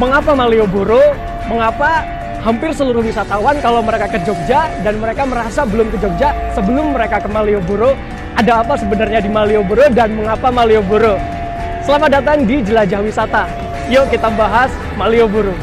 Mengapa Malioboro? Mengapa hampir seluruh wisatawan kalau mereka ke Jogja dan mereka merasa belum ke Jogja sebelum mereka ke Malioboro? Ada apa sebenarnya di Malioboro dan mengapa Malioboro? Selamat datang di Jelajah Wisata. Yuk kita bahas Malioboro.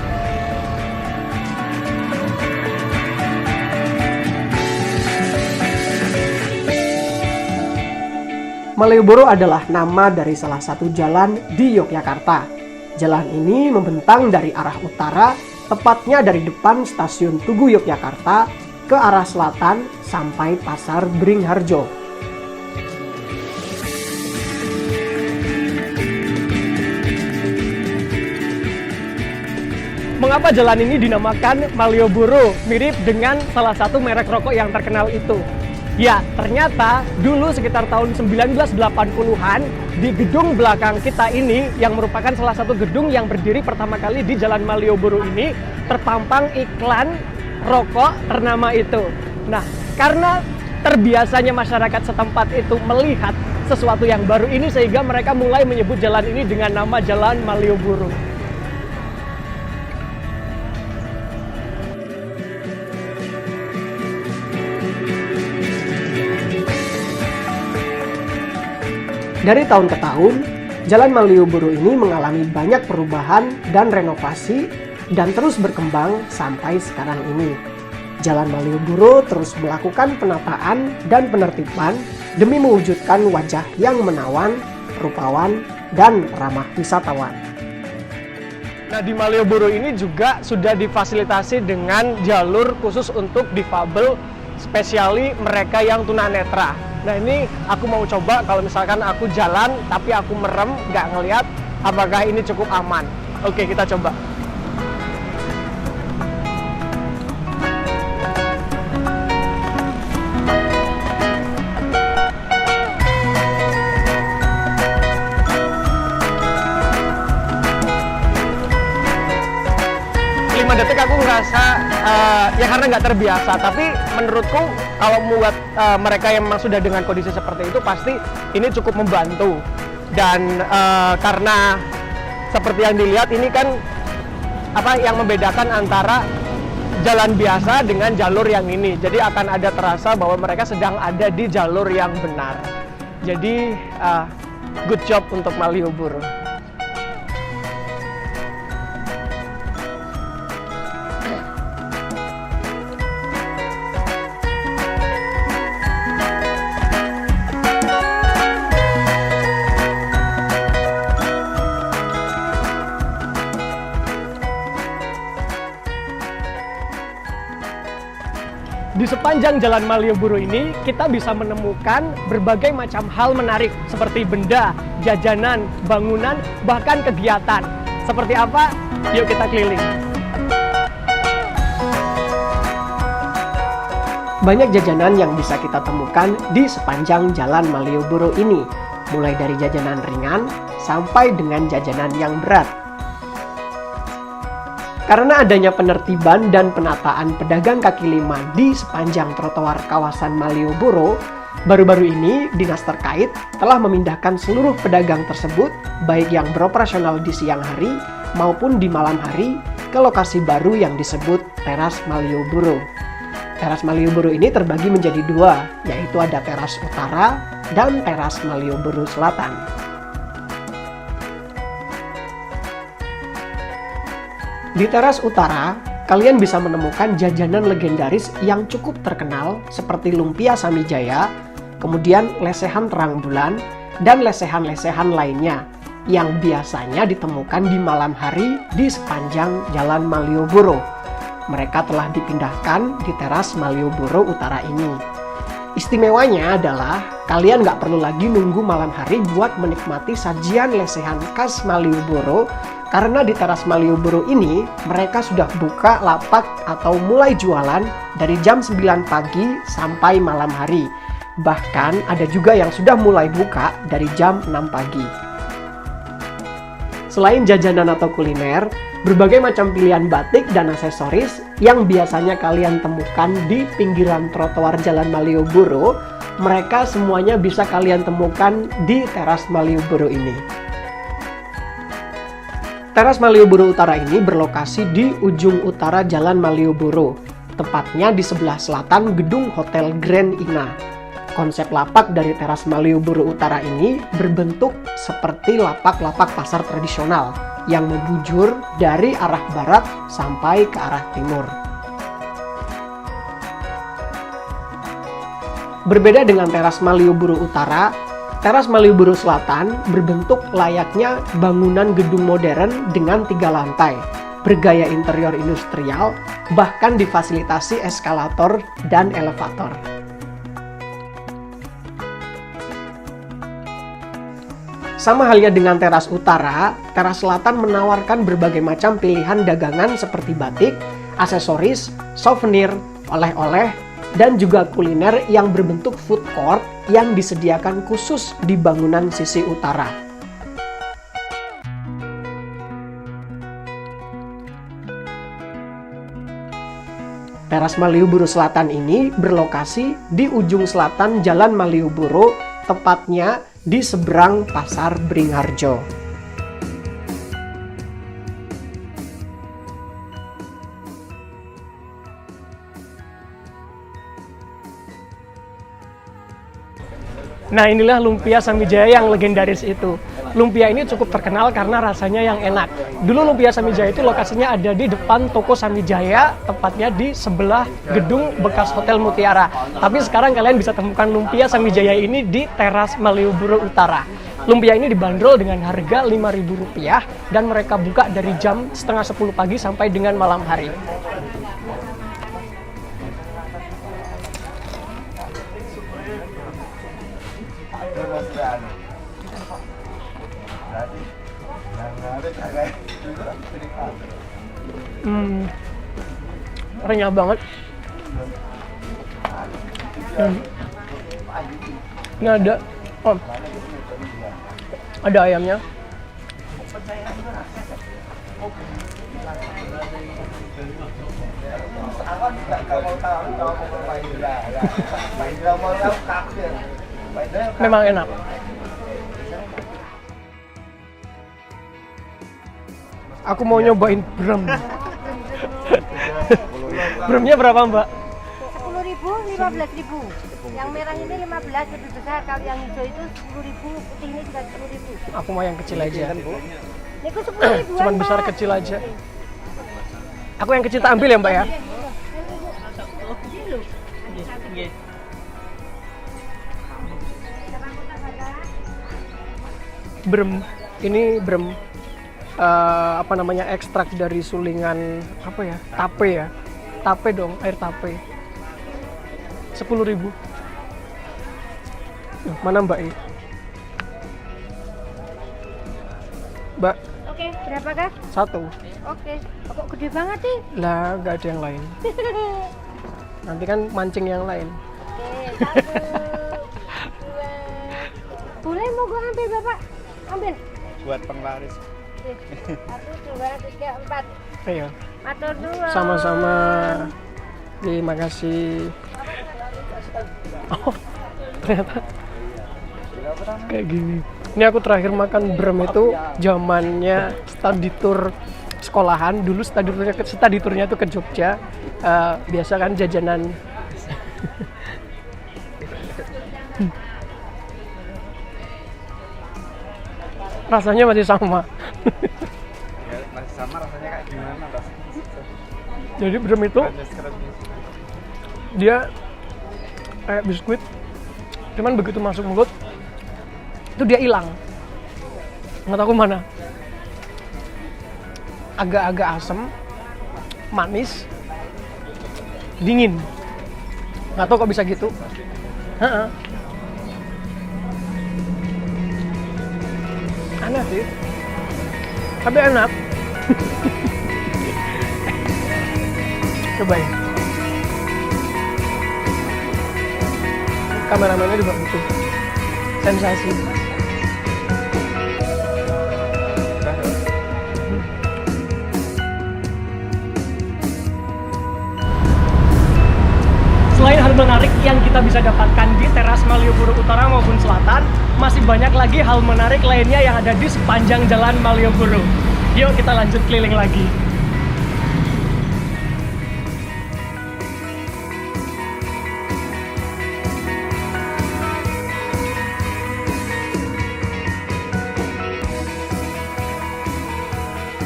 Malioboro adalah nama dari salah satu jalan di Yogyakarta. Jalan ini membentang dari arah utara, tepatnya dari depan stasiun Tugu Yogyakarta ke arah selatan sampai Pasar Beringharjo. Mengapa jalan ini dinamakan Malioboro? Mirip dengan salah satu merek rokok yang terkenal itu. Ya, ternyata dulu sekitar tahun 1980-an di gedung belakang kita ini yang merupakan salah satu gedung yang berdiri pertama kali di Jalan Malioboro ini terpampang iklan rokok ternama itu. Nah, karena terbiasanya masyarakat setempat itu melihat sesuatu yang baru ini sehingga mereka mulai menyebut jalan ini dengan nama Jalan Malioboro. Dari tahun ke tahun, Jalan Malioboro ini mengalami banyak perubahan dan renovasi dan terus berkembang sampai sekarang ini. Jalan Malioboro terus melakukan penataan dan penertiban demi mewujudkan wajah yang menawan, rupawan, dan ramah wisatawan. Nah, di Malioboro ini juga sudah difasilitasi dengan jalur khusus untuk difabel, spesiali mereka yang tunanetra. Nah, ini aku mau coba kalau misalkan aku jalan tapi aku merem, nggak ngelihat, apakah ini cukup aman. Oke, kita coba. Detik aku ngerasa ya karena nggak terbiasa, tapi menurutku kalau buat mereka yang memang sudah dengan kondisi seperti itu pasti ini cukup membantu. Dan karena seperti yang dilihat ini kan apa yang membedakan antara jalan biasa dengan jalur yang ini, jadi akan ada terasa bahwa mereka sedang ada di jalur yang benar. Jadi good job untuk Malioboro. Di sepanjang Jalan Malioboro ini, kita bisa menemukan berbagai macam hal menarik seperti benda, jajanan, bangunan, bahkan kegiatan. Seperti apa? Yuk kita keliling. Banyak jajanan yang bisa kita temukan di sepanjang Jalan Malioboro ini, mulai dari jajanan ringan sampai dengan jajanan yang berat. Karena adanya penertiban dan penataan pedagang kaki lima di sepanjang trotoar kawasan Malioboro, baru-baru ini dinas terkait telah memindahkan seluruh pedagang tersebut, baik yang beroperasional di siang hari maupun di malam hari, ke lokasi baru yang disebut Teras Malioboro. Teras Malioboro ini terbagi menjadi dua, yaitu ada Teras Utara dan Teras Malioboro Selatan. Di Teras Utara, kalian bisa menemukan jajanan legendaris yang cukup terkenal seperti lumpia Samijaya, kemudian lesehan terang bulan, dan lesehan-lesehan lainnya yang biasanya ditemukan di malam hari di sepanjang Jalan Malioboro. Mereka telah dipindahkan di Teras Malioboro Utara ini. Istimewanya adalah kalian nggak perlu lagi nunggu malam hari buat menikmati sajian lesehan khas Malioboro, karena di Teras Malioboro ini mereka sudah buka lapak atau mulai jualan dari jam 9 pagi sampai malam hari. Bahkan ada juga yang sudah mulai buka dari jam 6 pagi. Selain jajanan atau kuliner, berbagai macam pilihan batik dan aksesoris yang biasanya kalian temukan di pinggiran trotoar Jalan Malioboro, mereka semuanya bisa kalian temukan di Teras Malioboro ini. Teras Malioboro Utara ini berlokasi di ujung utara Jalan Malioboro, tepatnya di sebelah selatan gedung Hotel Grand Ina. Konsep lapak dari Teras Malioboro Utara ini berbentuk seperti lapak-lapak pasar tradisional yang membujur dari arah barat sampai ke arah timur. Berbeda dengan Teras Malioboro Utara, Teras Malioboro Selatan berbentuk layaknya bangunan gedung modern dengan 3 lantai, bergaya interior industrial, bahkan difasilitasi eskalator dan elevator. Sama halnya dengan Teras Utara, Teras Selatan menawarkan berbagai macam pilihan dagangan seperti batik, aksesoris, souvenir, oleh-oleh, dan juga kuliner yang berbentuk food court yang disediakan khusus di bangunan sisi utara. Teras Malioboro Selatan ini berlokasi di ujung selatan Jalan Malioboro, tepatnya di seberang Pasar Beringharjo. Nah, inilah lumpia Samijaya yang legendaris itu. Lumpia ini cukup terkenal karena rasanya yang enak. Dulu lumpia Samijaya itu lokasinya ada di depan toko Samijaya, tepatnya di sebelah gedung bekas Hotel Mutiara. Tapi sekarang kalian bisa temukan lumpia Samijaya ini di Teras Malioboro Utara. Lumpia ini dibanderol dengan harga Rp5.000 dan mereka buka dari jam setengah 10 pagi sampai dengan malam hari. Renyah banget. Ini ada ayamnya. Memang enak. Aku mau nyobain brem. Bremnya berapa, Mbak? 10.000, 15.000. Yang merah ini 15 lebih besar. Kalau yang hijau itu 10.000, putih ini juga 10.000. Aku mau yang kecil aja. Ini aku 10.000. Cuman besar kecil aja. Aku yang kecil tak ambil ya, Mbak ya? Brem. Ini brem. Ekstrak dari sulingan tape ya, tape dong, air tape. 10.000. Mana Mbak? Mbak? Oke, berapa kah? 1. Oke, kok gede banget sih? Lah, nggak ada yang lain. Nanti kan mancing yang lain. Oke, 1, 2. Boleh mau gua ambil Bapak? Ambil. Buat penglaris. 1, 2, 3, 4. Ayo. Matur nuwun. Sama-sama. Terima kasih. Oh, ternyata kayak gini. Ini aku terakhir makan brem itu zamannya study tour sekolahan. Dulu study tournya itu ke Jogja. Biasa kan jajanan. Rasanya masih sama. Ya, masih sama rasanya kayak gimana rasanya? Jadi brem itu dia kayak biskuit, cuman begitu masuk mulut itu dia hilang, nggak tahu mana, agak-agak asam, manis, dingin, nggak tahu kok bisa gitu. Aneh sih, tapi enak. Cobain. Kameramennya juga butuh sensasi. Selain hal menarik yang kita bisa dapatkan di Teras Malioboro Utara maupun Selatan, masih banyak lagi hal menarik lainnya yang ada di sepanjang Jalan Malioboro. Yuk kita lanjut keliling lagi.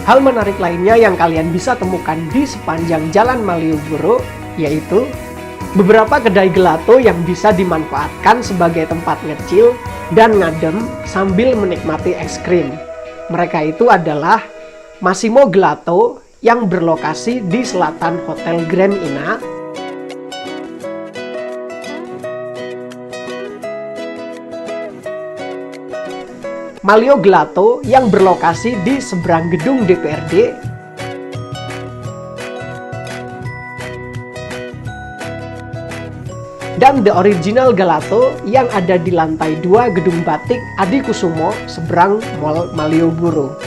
Hal menarik lainnya yang kalian bisa temukan di sepanjang Jalan Malioboro yaitu beberapa kedai gelato yang bisa dimanfaatkan sebagai tempat ngecil dan ngadem sambil menikmati es krim. Mereka itu adalah Massimo Gelato yang berlokasi di selatan Hotel Grand Ina, Malio Gelato yang berlokasi di seberang gedung DPRD, dan The Original Gelato yang ada di lantai 2 gedung batik Adi Kusumo seberang Mall Malioboro.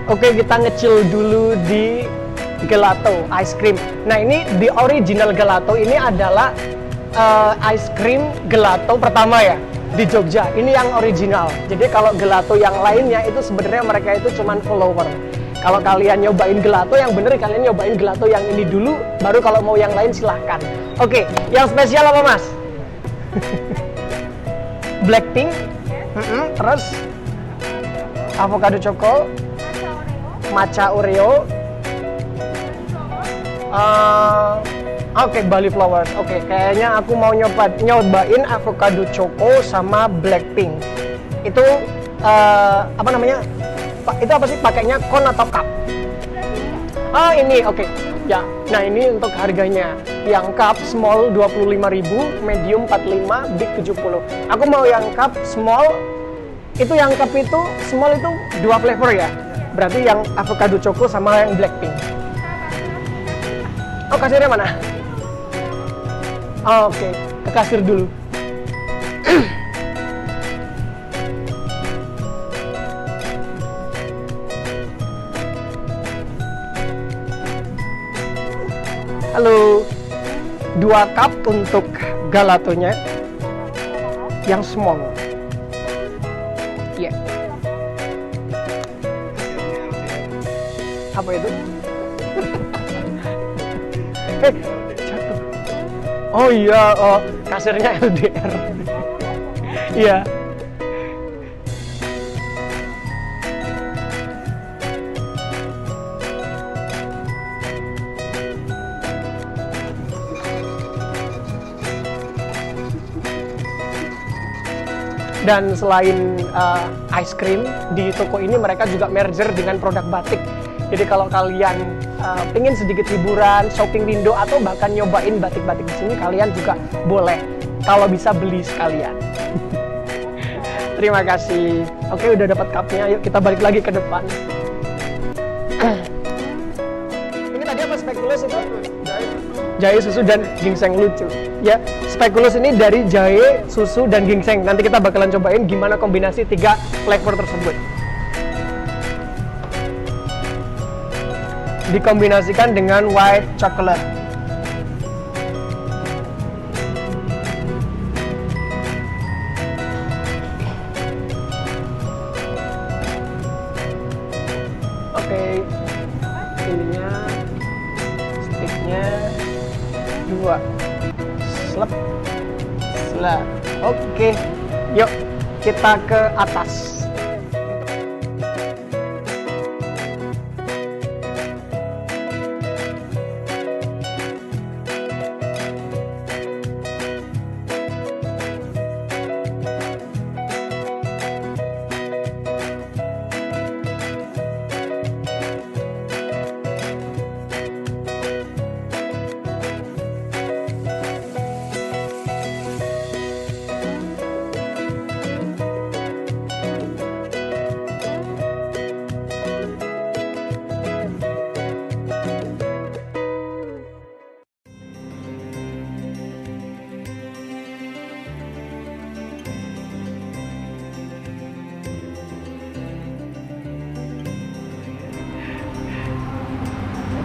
Oke, kita ngecil dulu di gelato ice cream. Nah, ini The Original Gelato ini adalah ice cream gelato pertama ya di Jogja. Ini yang original. Jadi kalau gelato yang lainnya itu sebenarnya mereka itu cuman follower. Kalau kalian nyobain gelato yang bener, kalian nyobain gelato yang ini dulu, baru kalau mau yang lain silahkan. Oke, yang spesial apa mas? Blackpink, terus avocado choco, matcha Oreo, Oke, Bali Flowers. Oke, kayaknya aku mau nyobain avocado choco sama Blackpink. Itu apa namanya? Itu apa sih? Pakainya kon atau cup? Ini oke. Ya. Nah, ini untuk harganya. Yang cup small 25.000, medium 45, big 70. Aku mau yang cup small. Itu yang cup itu small itu 2 flavor ya. Berarti yang avocado choco sama yang Blackpink. Oh, kasirnya mana? Oke, ke kasir dulu. Halo, 2 cup untuk galatonya yang small. Iya. Yeah. Apa itu? Jatuh. Oh iya, kasirnya LDR. Iya. Dan selain ice cream, di toko ini mereka juga merger dengan produk batik. Jadi kalau kalian pengen sedikit hiburan, shopping window, atau bahkan nyobain batik-batik di sini, kalian juga boleh. Kalau bisa beli sekalian. Terima kasih. Oke, udah dapat cupnya. Yuk kita balik lagi ke depan. Ini tadi apa spekulus itu? Jahe, susu, dan ginseng lucu. Ya, spekulus ini dari jahe, susu, dan ginseng. Nanti kita bakalan cobain gimana kombinasi 3 flavor tersebut. Dikombinasikan dengan white chocolate. Oke, ininya, sticknya 2. Slap. Oke, yuk kita ke atas.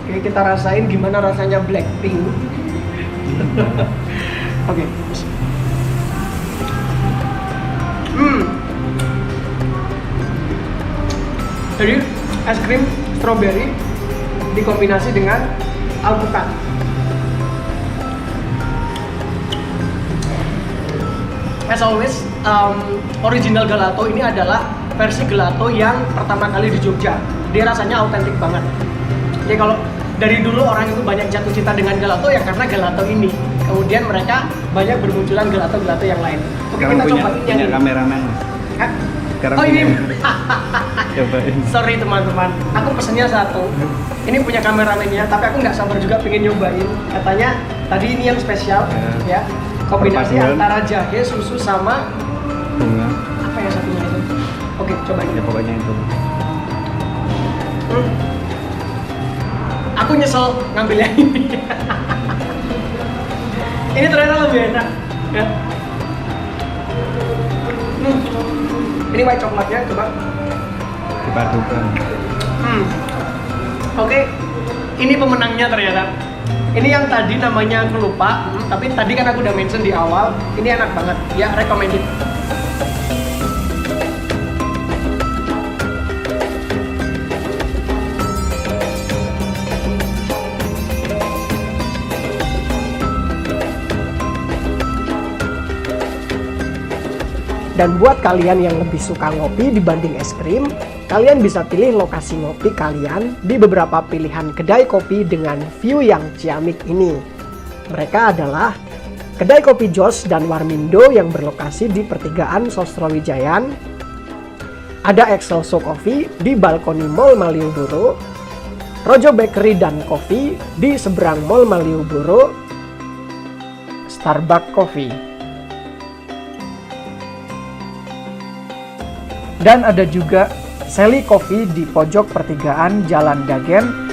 Oke, kita rasain gimana rasanya Blackpink. Oke. Jadi es krim strawberry dikombinasi dengan alpukat. As always, original gelato ini adalah versi gelato yang pertama kali di Jogja. Dia rasanya autentik banget. Jadi kalau dari dulu orang itu banyak jatuh cinta dengan gelato ya karena gelato ini. Kemudian mereka banyak bermunculan gelato-gelato yang lain. Oke, Sekarang kita punya, cobain yang punya ini. kameramen. Hah? Sekarang Oh ini. Cobain. Sorry teman-teman, aku pesennya satu. Ini punya kameramennya, tapi aku nggak sabar juga pengen nyobain. Katanya tadi ini yang spesial, ya. Kombinasi Perpaduan. antara jahe, susu sama Bunga. apa ya satunya itu? Oke, cobain. Ya pokoknya itu. Aku nyesel ngambil yang ini. Ini ternyata lebih enak. Ya. Ini white coklatnya, coba. Dipadukan. Oke, ini pemenangnya ternyata. Ini yang tadi namanya aku lupa, tapi tadi kan aku udah mention di awal. Ini enak banget, ya recommended. Dan buat kalian yang lebih suka ngopi dibanding es krim, kalian bisa pilih lokasi ngopi kalian di beberapa pilihan kedai kopi dengan view yang ciamik ini. Mereka adalah kedai kopi Jos dan Warmindo yang berlokasi di pertigaan Sosrowijayan, ada Excelso Coffee di balkoni Mall Malioboro, Rojo Bakery dan Coffee di seberang Mall Malioboro, Starbucks Coffee. Dan ada juga Sally Coffee di pojok pertigaan Jalan Dagen.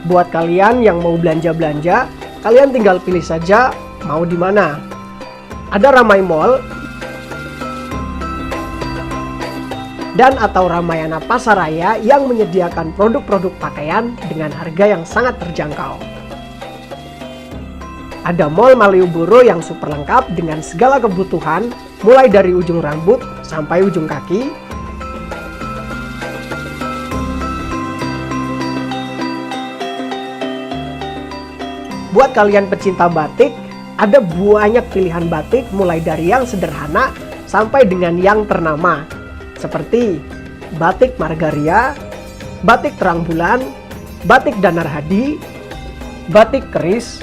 Buat kalian yang mau belanja-belanja, kalian tinggal pilih saja mau di mana. Ada Ramai Mall dan atau Ramayana Pasaraya yang menyediakan produk-produk pakaian dengan harga yang sangat terjangkau. Ada Mall Malioboro yang super lengkap dengan segala kebutuhan, mulai dari ujung rambut sampai ujung kaki. Buat kalian pecinta batik, ada banyak pilihan batik mulai dari yang sederhana sampai dengan yang ternama. Seperti batik Margaria, batik Terang Bulan, batik Danar Hadi, batik Keris,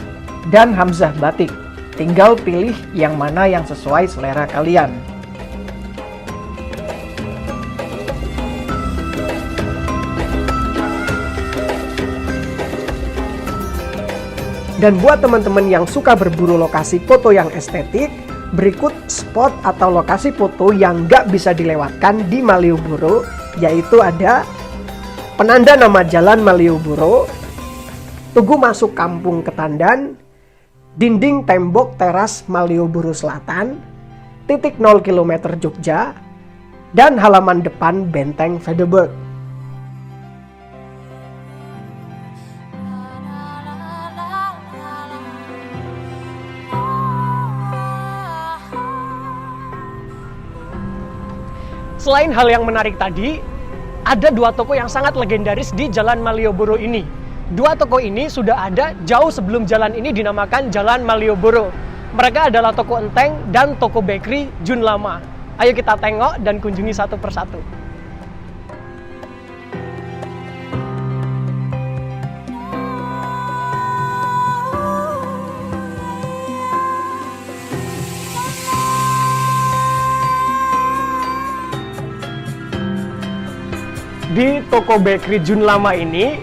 dan Hamzah Batik. Tinggal pilih yang mana yang sesuai selera kalian. Dan buat teman-teman yang suka berburu lokasi foto yang estetik, berikut spot atau lokasi foto yang nggak bisa dilewatkan di Malioboro, yaitu ada penanda nama Jalan Malioboro, Tugu Masuk Kampung Ketandan, dinding tembok teras Malioboro Selatan, titik 0 km Jogja, dan halaman depan Benteng Vedeburg. Selain hal yang menarik tadi, ada dua toko yang sangat legendaris di Jalan Malioboro ini. Dua toko ini sudah ada jauh sebelum jalan ini dinamakan Jalan Malioboro. Mereka adalah toko Enteng dan toko bakery Jun Lama. Ayo kita tengok dan kunjungi satu persatu. Di toko bakery Jun Lama ini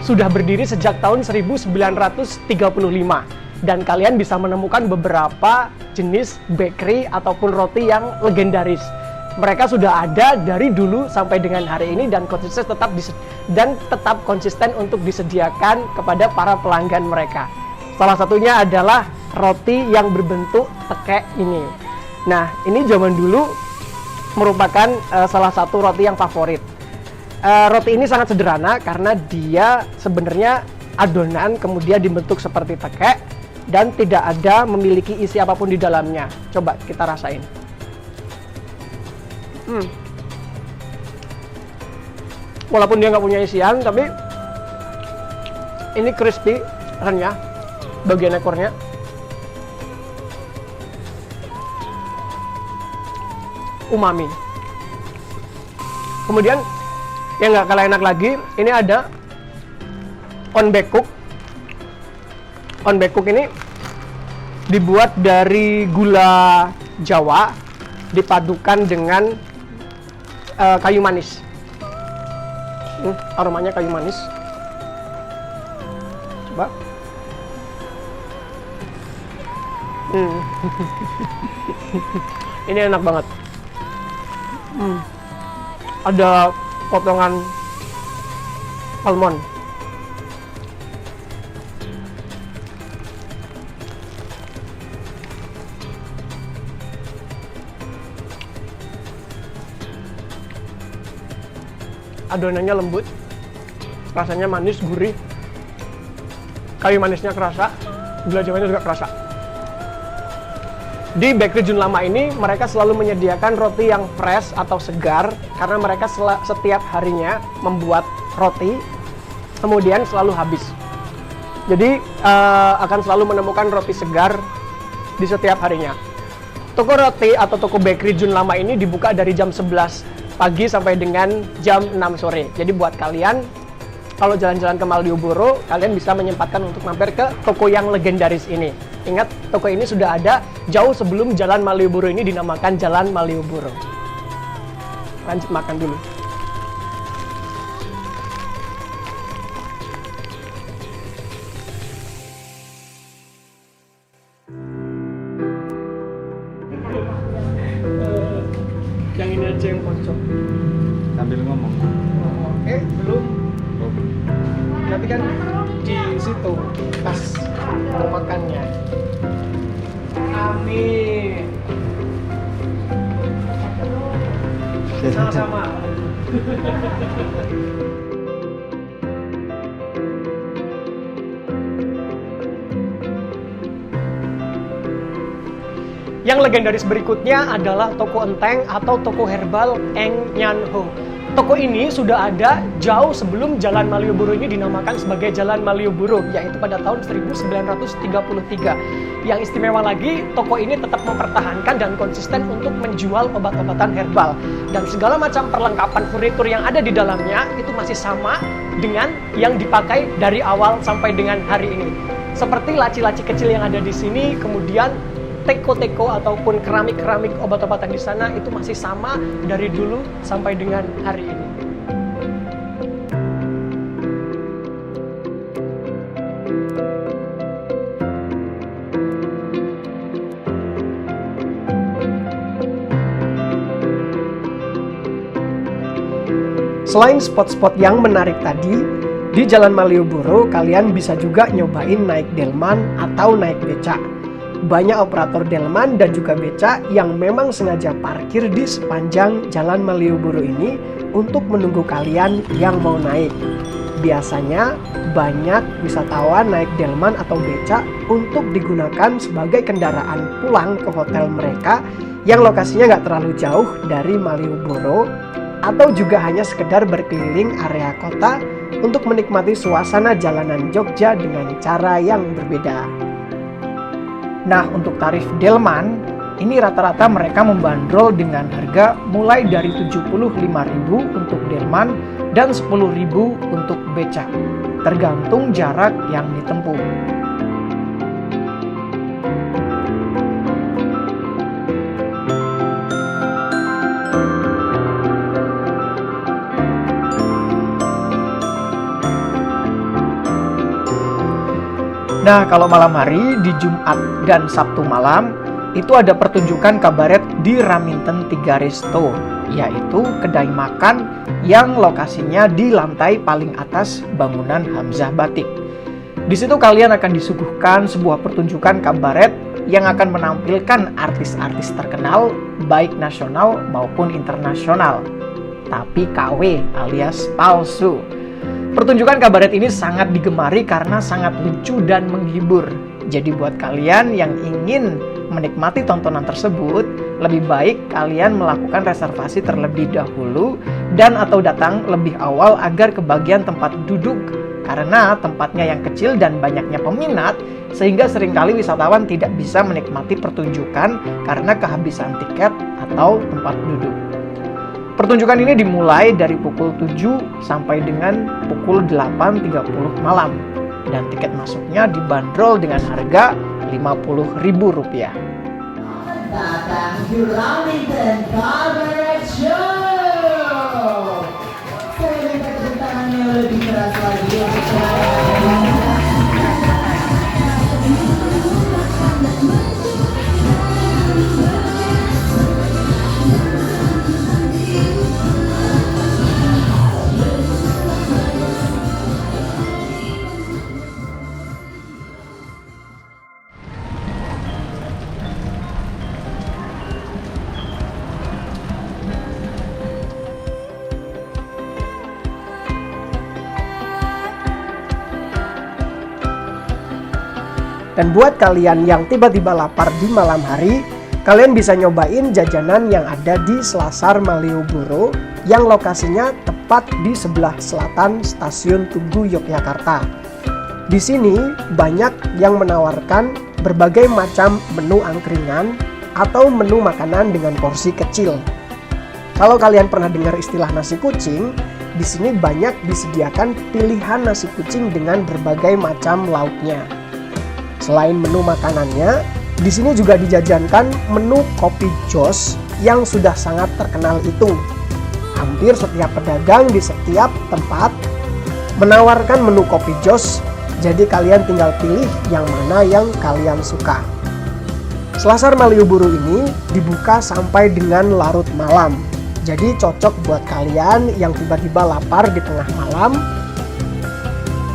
sudah berdiri sejak tahun 1935 dan kalian bisa menemukan beberapa jenis bakery ataupun roti yang legendaris. Mereka sudah ada dari dulu sampai dengan hari ini dan tetap konsisten untuk disediakan kepada para pelanggan mereka. Salah satunya adalah roti yang berbentuk tekek ini. Nah, ini zaman dulu merupakan salah satu roti yang favorit. Roti ini sangat sederhana karena dia sebenarnya adonan kemudian dibentuk seperti tekek dan tidak ada memiliki isi apapun di dalamnya. Coba kita rasain. Walaupun dia nggak punya isian, tapi ini crispy, renyah, bagian ekornya. Umami. Kemudian yang nggak kalah enak lagi, ini ada onbaekguk. Onbaekguk ini dibuat dari gula Jawa dipadukan dengan kayu manis. Aromanya kayu manis. Coba. Ini enak banget. Ada potongan almond. Adonannya lembut, rasanya manis, gurih, kayu manisnya kerasa, gula jawanya juga kerasa. Di Bakery Jun Lama ini, mereka selalu menyediakan roti yang fresh atau segar, karena mereka setiap harinya membuat roti, kemudian selalu habis. Jadi, akan selalu menemukan roti segar di setiap harinya. Toko roti atau toko Bakery Jun Lama ini dibuka dari jam 11 pagi sampai dengan jam 6 sore. Jadi buat kalian, kalau jalan-jalan ke Malioboro, kalian bisa menyempatkan untuk mampir ke toko yang legendaris ini. Ingat, toko ini sudah ada jauh sebelum Jalan Malioboro ini dinamakan Jalan Malioboro. Lanjut makan dulu. Yang ini aja yang pojok. Sambil ngomong. Oke, belum. Tapi kan di situ pas mau makannya. Amin. Sama-sama. Yang legendaris berikutnya adalah toko enteng atau toko herbal Eng Nyan Ho. Toko ini sudah ada jauh sebelum Jalan Malioboro ini dinamakan sebagai Jalan Malioboro, yaitu pada tahun 1933. Yang istimewa lagi, toko ini tetap mempertahankan dan konsisten untuk menjual obat-obatan herbal. Dan segala macam perlengkapan furnitur yang ada di dalamnya itu masih sama dengan yang dipakai dari awal sampai dengan hari ini. Seperti laci-laci kecil yang ada di sini, kemudian teko-teko ataupun keramik-keramik obat-obatan di sana itu masih sama dari dulu sampai dengan hari ini. Selain spot-spot yang menarik tadi, di Jalan Malioboro kalian bisa juga nyobain naik delman atau naik becak. Banyak operator delman dan juga becak yang memang sengaja parkir di sepanjang Jalan Malioboro ini untuk menunggu kalian yang mau naik. Biasanya banyak wisatawan naik delman atau becak untuk digunakan sebagai kendaraan pulang ke hotel mereka yang lokasinya nggak terlalu jauh dari Malioboro, atau juga hanya sekedar berkeliling area kota untuk menikmati suasana jalanan Jogja dengan cara yang berbeda. Nah, untuk tarif delman, ini rata-rata mereka membanderol dengan harga mulai dari 75.000 untuk delman dan 10.000 untuk becak, tergantung jarak yang ditempuh. Nah, kalau malam hari di Jumat dan Sabtu malam itu ada pertunjukan kabaret di Raminten Tiga Resto, yaitu kedai makan yang lokasinya di lantai paling atas bangunan Hamzah Batik. Di situ kalian akan disuguhkan sebuah pertunjukan kabaret yang akan menampilkan artis-artis terkenal baik nasional maupun internasional, tapi KW alias palsu. Pertunjukan kabaret ini sangat digemari karena sangat lucu dan menghibur. Jadi buat kalian yang ingin menikmati tontonan tersebut, lebih baik kalian melakukan reservasi terlebih dahulu dan atau datang lebih awal agar kebagian tempat duduk. Karena tempatnya yang kecil dan banyaknya peminat, sehingga seringkali wisatawan tidak bisa menikmati pertunjukan karena kehabisan tiket atau tempat duduk. Pertunjukan ini dimulai dari pukul 7 sampai dengan pukul 8.30 malam. Dan tiket masuknya dibanderol dengan harga Rp50.000. Datang di Raminten Cabaret Show. Saya minta tepuk tangan yang lebih keras lagi untuk saya. Dan buat kalian yang tiba-tiba lapar di malam hari, kalian bisa nyobain jajanan yang ada di Selasar Malioboro yang lokasinya tepat di sebelah selatan Stasiun Tugu Yogyakarta. Di sini banyak yang menawarkan berbagai macam menu angkringan atau menu makanan dengan porsi kecil. Kalau kalian pernah dengar istilah nasi kucing, di sini banyak disediakan pilihan nasi kucing dengan berbagai macam lauknya. Selain menu makanannya, di sini juga dijajankan menu kopi jos yang sudah sangat terkenal itu. Hampir setiap pedagang di setiap tempat menawarkan menu kopi jos, jadi kalian tinggal pilih yang mana yang kalian suka. Selasar Malioboro ini dibuka sampai dengan larut malam, jadi cocok buat kalian yang tiba-tiba lapar di tengah malam.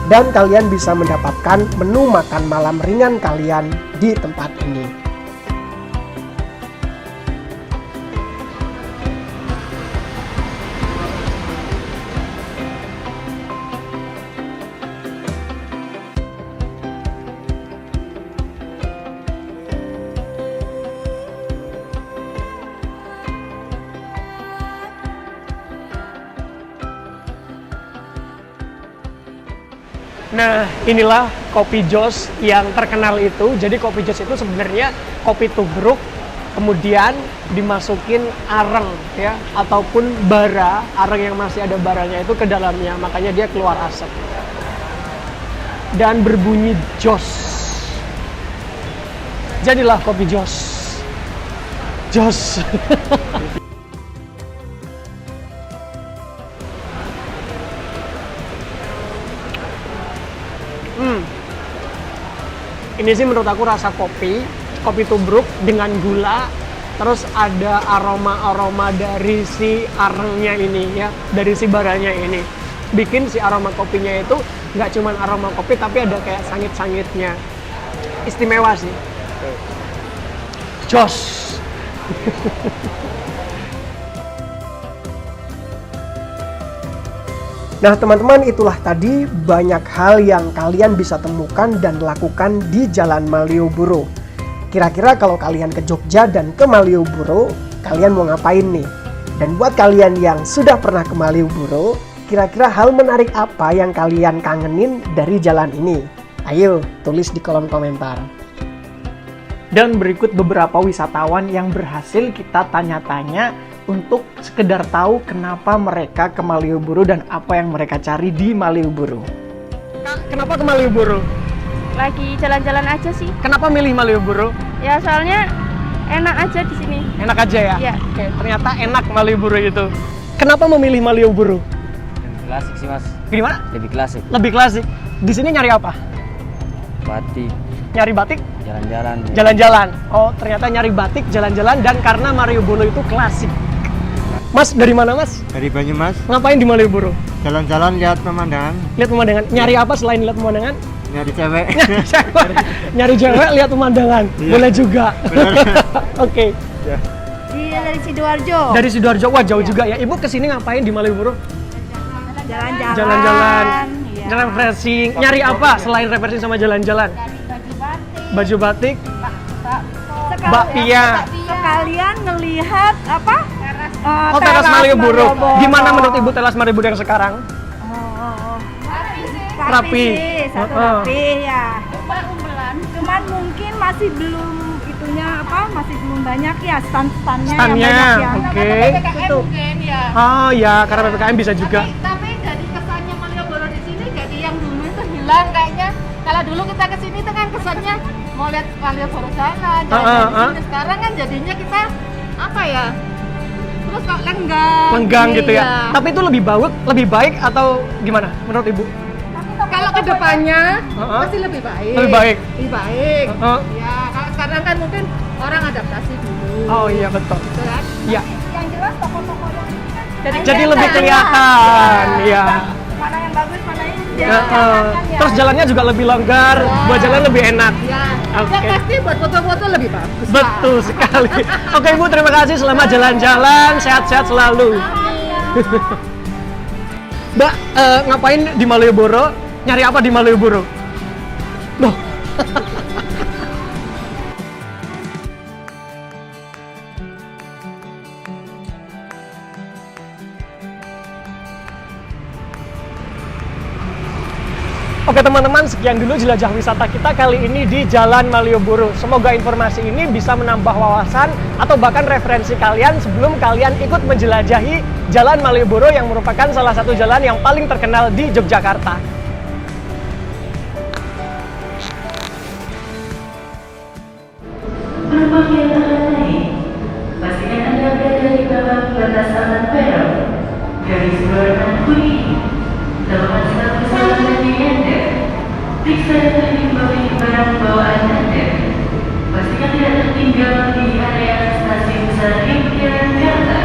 Dan kalian bisa mendapatkan menu makan malam ringan kalian di tempat ini. Nah, inilah kopi jos yang terkenal itu. Jadi kopi jos itu sebenarnya kopi tubruk, kemudian dimasukin areng ya, ataupun bara, areng yang masih ada baranya itu ke dalamnya, makanya dia keluar asap. Dan berbunyi jos. Jadilah kopi jos. Jos. Ini sih menurut aku rasa kopi tubruk dengan gula, terus ada aroma-aroma dari si arengnya ini ya, dari si baranya ini. Bikin si aroma kopinya itu nggak cuma aroma kopi, tapi ada kayak sangit-sangitnya. Istimewa sih. Jos. Nah teman-teman, itulah tadi banyak hal yang kalian bisa temukan dan lakukan di Jalan Malioboro. Kira-kira kalau kalian ke Jogja dan ke Malioboro, kalian mau ngapain nih? Dan buat kalian yang sudah pernah ke Malioboro, kira-kira hal menarik apa yang kalian kangenin dari jalan ini? Ayo tulis di kolom komentar. Dan berikut beberapa wisatawan yang berhasil kita tanya-tanya untuk sekedar tahu kenapa mereka ke Malioboro dan apa yang mereka cari di Malioboro. Kak, kenapa ke Malioboro? Lagi jalan-jalan aja sih. Kenapa milih Malioboro? Ya soalnya enak aja di sini. Enak aja ya? Iya. Oke, ternyata enak Malioboro itu. Kenapa memilih Malioboro? Lebih klasik sih mas. Gimana? Lebih klasik. Lebih klasik. Di sini nyari apa? batik, Nyari batik, jalan-jalan. jalan-jalan. Oh, ternyata nyari batik, jalan-jalan, dan karena Malioboro itu klasik. Mas, dari mana Mas? Dari Banyumas, Ngapain di Malioboro? jalan-jalan lihat pemandangan, Lihat pemandangan. Nyari apa selain lihat pemandangan? nyari cewek. Nyari cewek, lihat pemandangan. Iya. Boleh juga. Oke. Iya, dari Sidoarjo. Dari Sidoarjo, wah jauh juga ya. Ibu kesini ngapain di Malioboro? Jalan-jalan. Jalan-jalan, Iya. jalan refreshing. Nyari apa selain refreshing sama jalan-jalan? Baju batik, bakpia. Sekalian ngelihat apa? Oh, teras Malioboro. Gimana menurut Ibu teras Malioboro yang sekarang? Rapi. Sih, satu Heeh. rapi ya. Cuman mungkin masih belum itunya apa? Masih belum banyak ya stand-standnya. Standnya, yang banyak ya. oke. Betul. Mungkin ya. Oh ya, karena PPKM bisa juga. Tapi jadi kesannya Malioboro di sini jadi yang dulu itu hilang kayaknya. Kalau dulu kita ke sini tuh kan kesannya mau lihat Malioboro sana, jalan di sini. Sekarang kan jadinya kita apa ya? Terus kok lenggang. Lenggang gitu ya. Iya. Tapi itu lebih baik atau gimana menurut Ibu? Kalau kedepannya Heeh. pasti lebih baik. Lebih baik. Lebih baik. Heeh. Ya, kalau sekarang kan mungkin orang adaptasi dulu. Oh iya betul. Gitu kan? Iya. Yang jelas toko-toko yang ini kan Jadi lebih kelihatan. Iya. mana yang bagus, mana yang Heeh. Terus jalannya juga lebih longgar, buat jalan lebih enak. Ya, Oke. yang pasti buat foto-foto lebih bagus. Betul sekali. Oke Ibu, terima kasih. Selamat jalan-jalan, sehat-sehat selalu. Mbak, ngapain di Malioboro? Nyari apa di Malioboro? Loh. Oke teman-teman, sekian dulu jelajah wisata kita kali ini di Jalan Malioboro. Semoga informasi ini bisa menambah wawasan atau bahkan referensi kalian sebelum kalian ikut menjelajahi Jalan Malioboro yang merupakan salah satu jalan yang paling terkenal di Yogyakarta. Penumpang yang akan naik, pastikan Anda berada di bawah batas aman peron, garis berwarna kuning. Temukan status jalan kaki Anda. Periksa dan terhimbau barang bawaan Anda. Pastikan tidak tertinggal di area stasiun besar Yogyakarta.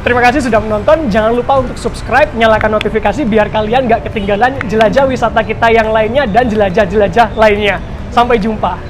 Terima kasih sudah menonton. Jangan lupa untuk subscribe, nyalakan notifikasi biar kalian nggak ketinggalan jelajah wisata kita yang lainnya dan jelajah-jelajah lainnya. Sampai jumpa.